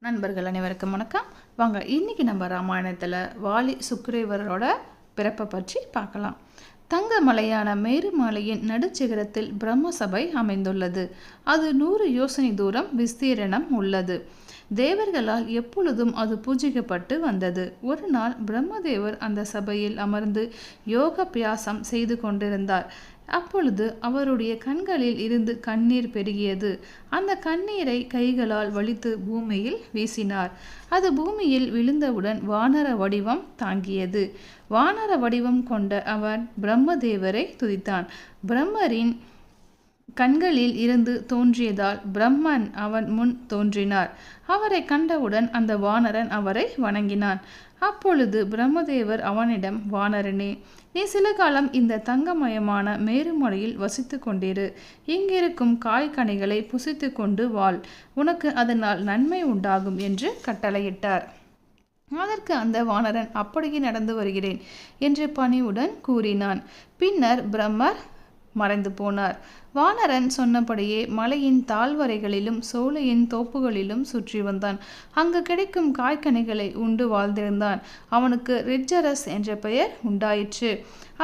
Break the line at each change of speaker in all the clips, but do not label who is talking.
நண்பர்கள் அனைவருக்கும் வணக்கம். வாங்க இன்னைக்கு நம்ம ராமாயணத்தில் வாலி சுக்ரீவரோட பிறப்பை பற்றி பார்க்கலாம். தங்க மலையான மேருமலையின் நடுச்சிகரத்தில் பிரம்மசபை அமைந்துள்ளது. அது 100 யோசனை தூரம் விஸ்தீரணம் உள்ளது. தேவர்களால் எப்பொழுதும் அது பூஜிக்கப்பட்டு வந்தது. ஒரு நாள் பிரம்மதேவர் அந்த சபையில் அமர்ந்து யோகாபியாசம் செய்து கொண்டிருந்தார். அப்பொழுது அவருடைய கண்களில் இருந்து கண்ணீர் பெருகியது. அந்த கண்ணீரை கைகளால் வலித்து பூமியில் வீசினார். அது பூமியில் விழுந்தவுடன் வானர வடிவம் தாங்கியது. வானர வடிவம் கொண்ட அவன் பிரம்மதேவரை துதித்தான். பிரம்மரின் கண்களில் இருந்து தோன்றியதால் பிரம்மன் அவன் முன் தோன்றினார். அவரை கண்டவுடன் அந்த வானரன் அவரை வணங்கினான். அப்பொழுது பிரம்மதேவர் அவனிடம், வானரனே, நீ சில காலம் இந்த தங்கமயமான மேருமலையில் வசித்து கொண்டிரு. இங்கிருக்கும் காய்கனிகளை புசித்து கொண்டு வாழ். உனக்கு அதனால் நன்மை உண்டாகும் என்று கட்டளையிட்டார். அதற்கு அந்த வானரன், அப்படியே நடந்து வருகிறேன் என்று பணிவுடன் கூறினான். பின்னர் பிரம்மர் மறைந்து போனார். வானரன் சொன்னபடியே மலையின் தாழ்வரைகளிலும் சோலையின் தோப்புகளிலும் சுற்றி வந்தான். அங்கு கிடைக்கும் காய்கனிகளை உண்டு வாழ்ந்திருந்தான். அவனுக்கு ரிட்ஜரஸ் என்ற பெயர் உண்டாயிற்று.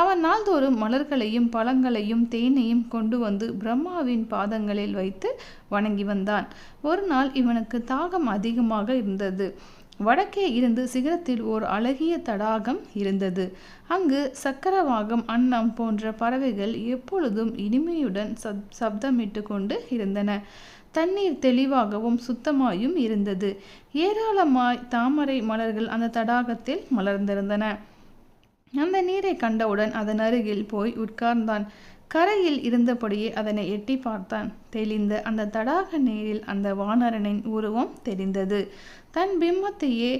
அவன் நாள்தோறும் மலர்களையும் பழங்களையும் தேனையும் கொண்டு வந்து பிரம்மாவின் பாதங்களில் வைத்து வணங்கி வந்தான். ஒரு நாள் இவனுக்கு தாகம் அதிகமாக இருந்தது. வடக்கே இருந்து சிகரத்தில் ஓர் அழகிய தடாகம் இருந்தது. அங்கு சக்கரவாகம், அன்னம் போன்ற பறவைகள் எப்பொழுதும் இனிமையுடன் சப்தமிட்டு கொண்டு இருந்தன. தண்ணீர் தெளிவாகவும் சுத்தமாயும் இருந்தது. ஏராளமாய் தாமரை மலர்கள் அந்த தடாகத்தில் மலர்ந்திருந்தன. அந்த நீரை கண்டவுடன் அதன் அருகில் போய் உட்கார்ந்தான். கரையில் இருந்தபடியே அதனை எட்டி பார்த்தான். தெளிந்த அந்த தடாக நீரில் அந்த வானரனின் உருவம் தெரிந்தது. தன் பிம்பத்தையே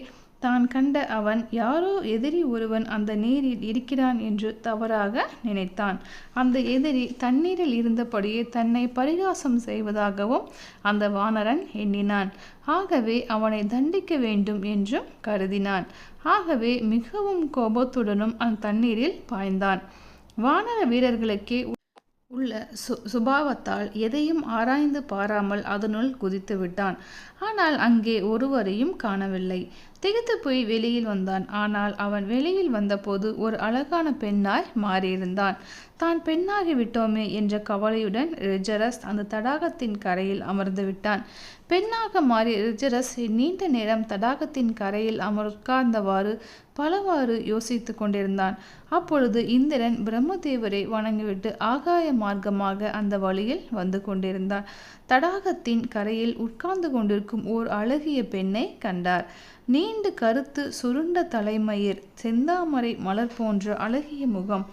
தான் கண்ட அவன், யாரோ எதிரி ஒருவன் அந்த நீரில் இருக்கிறான் என்று தவறாக நினைத்தான். அந்த எதிரி தண்ணீரில் இருந்தபடியே தன்னை பரிகாசம் செய்வதாகவும் அந்த வானரன் எண்ணினான். ஆகவே அவனை தண்டிக்க வேண்டும் என்றும் கருதினான். ஆகவே மிகவும் கோபத்துடனும் அந்த தண்ணீரில் பாய்ந்தான். வானர வீரர்களுக்கே உள்ள சுபாவத்தால் எதையும் ஆராய்ந்து பாராமல் அதனுள் குதித்து விட்டான். ஆனால் அங்கே ஒருவரையும் காணவில்லை. திகைத்து போய் வெளியில் வந்தான். ஆனால் அவன் வெளியில் வந்தபோது ஒரு அழகான பெண்ணாய் மாறியிருந்தான். தான் பெண்ணாகி விட்டோமே என்ற கவலையுடன் ரிட்ஜரஸ் அந்த தடாகத்தின் கரையில் அமர்ந்து விட்டான். பெண்ணாக மாறிய ரிட்ஜரஸ் நீண்ட நேரம் தடாகத்தின் கரையில் உட்கார்ந்தவாறு பலவாறு யோசித்து கொண்டிருந்தான். அப்பொழுது இந்திரன் பிரம்மதேவரை வணங்கிவிட்டு ஆகாய மார்க்கமாக அந்த வழியில் வந்து கொண்டிருந்தான். தடாகத்தின் கரையில் உட்கார்ந்து கொண்டிருக்கும் ஓர் அழகிய பெண்ணை கண்டார். நீண்டு கருத்து சுருண்ட தலைமயிர், செந்தாமரை மலர் போன்ற அழகிய முகம்,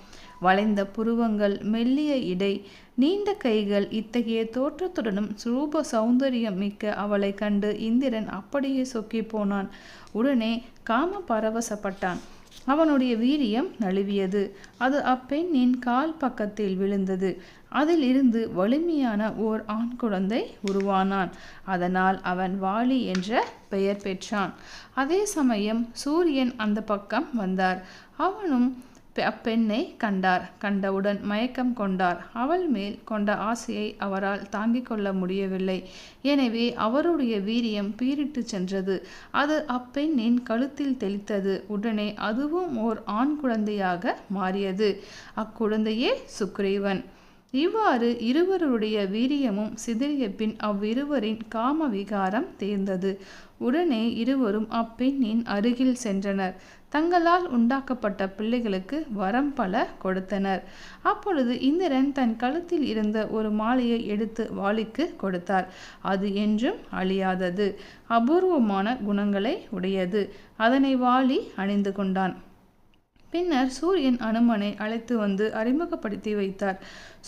வளைந்த புருவங்கள், மெல்லிய இடை, நீண்ட கைகள், இத்தகைய தோற்றத்துடனும் ரூப சௌந்தரியம் மிக்க அவளை கண்டு இந்திரன் அப்படியே சொக்கி போனான். உடனே காம பரவசப்பட்டான். அவனுடைய வீரியம் நழுவியது. அது அப்பெண்ணின் கால் பக்கத்தில் விழுந்தது. அதில் இருந்து வலிமையான ஓர் ஆண் குழந்தை உருவானான். அதனால் அவன் வாலி என்ற பெயர் பெற்றான். அதே சமயம் சூரியன் அந்த பக்கம் வந்தார். அவனும் அப்பெண்ணை கண்டவுடன் மயக்கம் கொண்டார். அவள் மேல் கொண்ட ஆசையை அவரால் தாங்கிக் கொள்ள முடியவில்லை. எனவே அவருடைய வீரியம் பீரிட்டு சென்றது. அது அப்பெண்ணின் கழுத்தில் தெளித்தது. உடனே அதுவும் ஓர் ஆண் குழந்தையாக மாறியது. அக்குழந்தையே சுக்ரீவன். இவ்வாறு இருவருடைய வீரியமும் சிதறிய பின் அவ்விருவரின் காம விகாரம் தேர்ந்தது. உடனே இருவரும் அப்பெண்ணின் அருகில் சென்றனர். தங்களால் உண்டாக்கப்பட்ட பிள்ளைகளுக்கு வரம் பல கொடுத்தனர். அப்பொழுது இந்திரன் தன் கழுத்தில் இருந்த ஒரு மாலையை எடுத்து வாலிக்கு கொடுத்தார். அது என்றும் அழியாதது, அபூர்வமான குணங்களை உடையது. அதனை வாலி அணிந்து கொண்டான். பின்னர் சூரியன் அனுமனை அழைத்து வந்து அறிமுகப்படுத்தி வைத்தார்.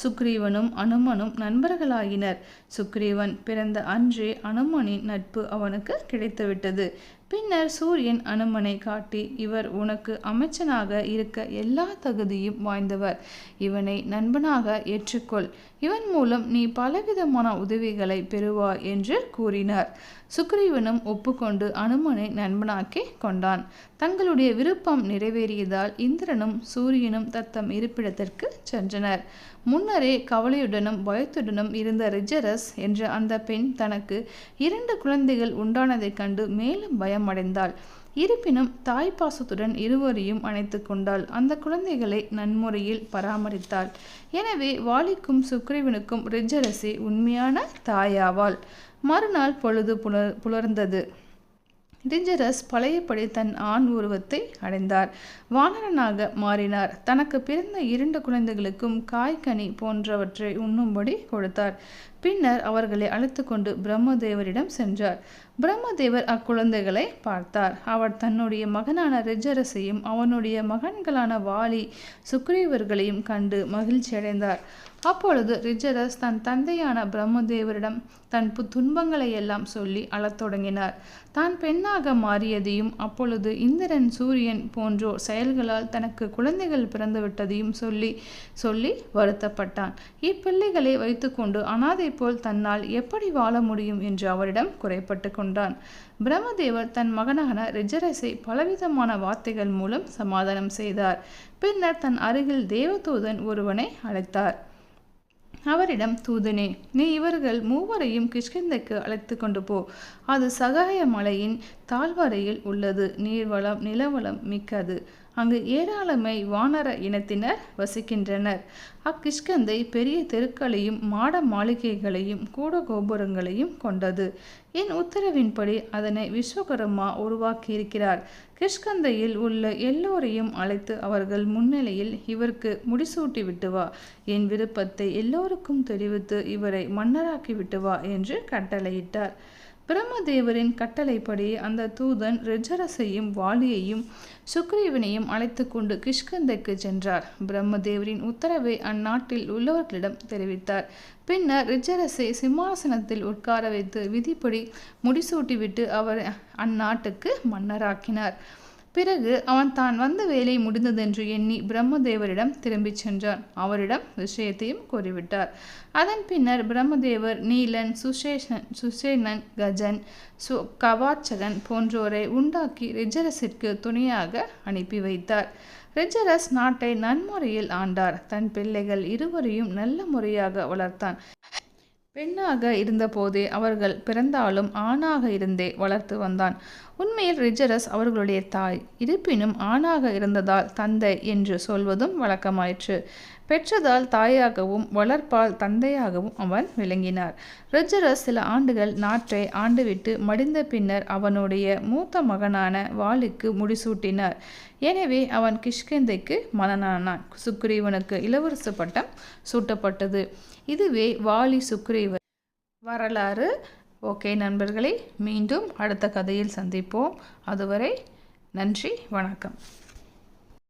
சுக்ரீவனும் அனுமனும் நண்பர்களாயினர். சுக்ரீவன் பிறந்த அன்றே அனுமனின் நட்பு அவனுக்கு கிடைத்துவிட்டது. பின்னர் சூரியன் அனுமனை காட்டி, இவர் உனக்கு அமைச்சனாக இருக்க எல்லா தகுதியும் வாய்ந்தவர். இவனை நண்பனாக ஏற்றுக்கொள். இவன் மூலம் நீ பலவிதமான உதவிகளை பெறுவாய் என்று கூறினார். சுக்ரீவனும் ஒப்புக்கொண்டு அனுமனை நண்பனாக்கி கொண்டான். தங்களுடைய விருப்பம் நிறைவேறியதால் இந்திரனும் சூரியனும் தத்தம் இருப்பிடத்திற்கு சென்றனர். முன்னரே கவலையுடனும் பயத்துடனும் இருந்த ரிஜரஸ் என்ற அந்த பெண் தனக்கு 2 குழந்தைகள் உண்டானதைக் கண்டு மேலும் பயமடைந்தாள். இருப்பினும் தாய்ப்பாசத்துடன் இருவரையும் அணைத்து கொண்டாள். அந்த குழந்தைகளை நன்முறையில் பராமரித்தாள். எனவே வாலிக்கும் சுக்கிரீவனுக்கும் ரிஜரஸே உண்மையான தாயாவாள். மறுநாள் பொழுது புலர்ந்தது. ரிஜரஸ் பழையபடி தன் ஆண் உருவத்தை அடைந்தார். வானரனாக மாறினார். தனக்கு பிறந்த 2 குழந்தைகளுக்கும் காய்கனி போன்றவற்றை உண்ணும்படி கொடுத்தார். பின்னர் அவர்களை அழைத்து கொண்டு பிரம்மதேவரிடம் சென்றார். பிரம்மதேவர் அக்குழந்தைகளை பார்த்தார். அவர் தன்னுடைய மகனான ரிஜரஸையும் அவனுடைய மகன்களான வாலி சுக்கிரீவர்களையும் கண்டு மகிழ்ச்சி அடைந்தார். அப்பொழுது ரிஜரஸ் தன் தந்தையான பிரம்மதேவரிடம் தன் துன்பங்களை எல்லாம் சொல்லி அழத் தொடங்கினார். தான் பெண்ணாக மாறியதையும் அப்பொழுது இந்திரன் சூரியன் போன்றோர் செயல்களால் தனக்கு குழந்தைகள் பிறந்துவிட்டதையும் சொல்லி வருத்தப்பட்டான். இப்பிள்ளைகளை வைத்துக்கொண்டு அனாதை போல் தன்னால் எப்படி வாழ முடியும் என்று அவரிடம் குறைப்பட்டு கொண்டான். பிரம்மதேவர் தன் மகனான ரிஜரஸை பலவிதமான வார்த்தைகள் மூலம் சமாதானம் செய்தார். பின்னர் தன் அருகில் தேவதூதன் ஒருவனை அழைத்தார். அவரிடம், தூதனே, நீ இவர்கள் மூவரையும் கிஷ்கிந்தைக்கு அழைத்து கொண்டு போ. அது சகாய மலையின் தாழ்வரையில் உள்ளது. நீர்வளம் நிலவளம் மிக்கது. அங்கு ஏராளமை வானர இனத்தினர் வசிக்கின்றனர். அக்கிஷ்கந்தை பெரிய தெருக்களையும் மாட மாளிகைகளையும் கூட கோபுரங்களையும் கொண்டது. என் உத்தரவின்படி அதனை விஸ்வகர்மா உருவாக்கியிருக்கிறார். கிஷ்கந்தையில் உள்ள எல்லோரையும் அழைத்து அவர்கள் முன்னிலையில் இவருக்கு முடிசூட்டி விட்டு வா. என் விருப்பத்தை எல்லோருக்கும் தெரிவித்து இவரை மன்னராக்கி விட்டு வா என்று கட்டளையிட்டார். பிரம்மதேவரின் கட்டளைப்படி அந்த தூதன் ரிஜரஸையும் வாலியையும் சுக்கிரீவனையும் அழைத்து கொண்டு கிஷ்கிந்தைக்கு சென்றார். பிரம்மதேவரின் உத்தரவை அந்நாட்டில் உள்ளவர்களிடம் தெரிவித்தார். பின்னர் ரிஜரஸை சிம்மாசனத்தில் உட்கார வைத்து விதிப்படி முடிசூட்டிவிட்டு அவர் அந்நாட்டுக்கு மன்னராக்கினார். பிறகு அவன் தான் வந்த வேலை முடிந்ததென்று எண்ணி பிரம்மதேவரிடம் திரும்பிச் சென்றான். அவரிடம் விஷயத்தையும் கூறிவிட்டார். அதன் பின்னர் பிரம்மதேவர் நீலன், சுஷேனன், கஜன், கவாச்சகன் போன்றோரை உண்டாக்கி ரிஜரஸிற்கு துணையாக அனுப்பி வைத்தார். ரிஜரஸ் நாட்டை நன்முறையில் ஆண்டார். தன் பிள்ளைகள் இருவரையும் நல்ல முறையாக வளர்த்தான். பெண்ணாக இருந்தபோதே அவர்கள் பிறந்தாலும் ஆணாக இருந்தே வளர்த்து வந்தான். உண்மையில் ரிஜரஸ் அவர்களுடைய தாய். இருப்பினும் ஆணாக இருந்ததால் தந்தை என்று சொல்வதும் வழக்கமாயிற்று. பெற்றதால் தாயாகவும் வளர்ப்பால் தந்தையாகவும் அவன் விளங்கினார். ரிஜரஸ் சில ஆண்டுகள் நாட்டை ஆண்டுவிட்டு மடிந்த பின்னர் அவனுடைய மூத்த மகனான வாலிக்கு முடிசூட்டினார். எனவே அவன் கிஷ்கிந்தைக்கு மன்னனானான். சுக்கிரீவனுக்கு இளவரசு பட்டம் சூட்டப்பட்டது. இதுவே வாலி சுக்கிரீவன் வரலாறு. ஓகே நண்பர்களே, மீண்டும் அடுத்த கதையில் சந்திப்போம். அதுவரை நன்றி, வணக்கம்.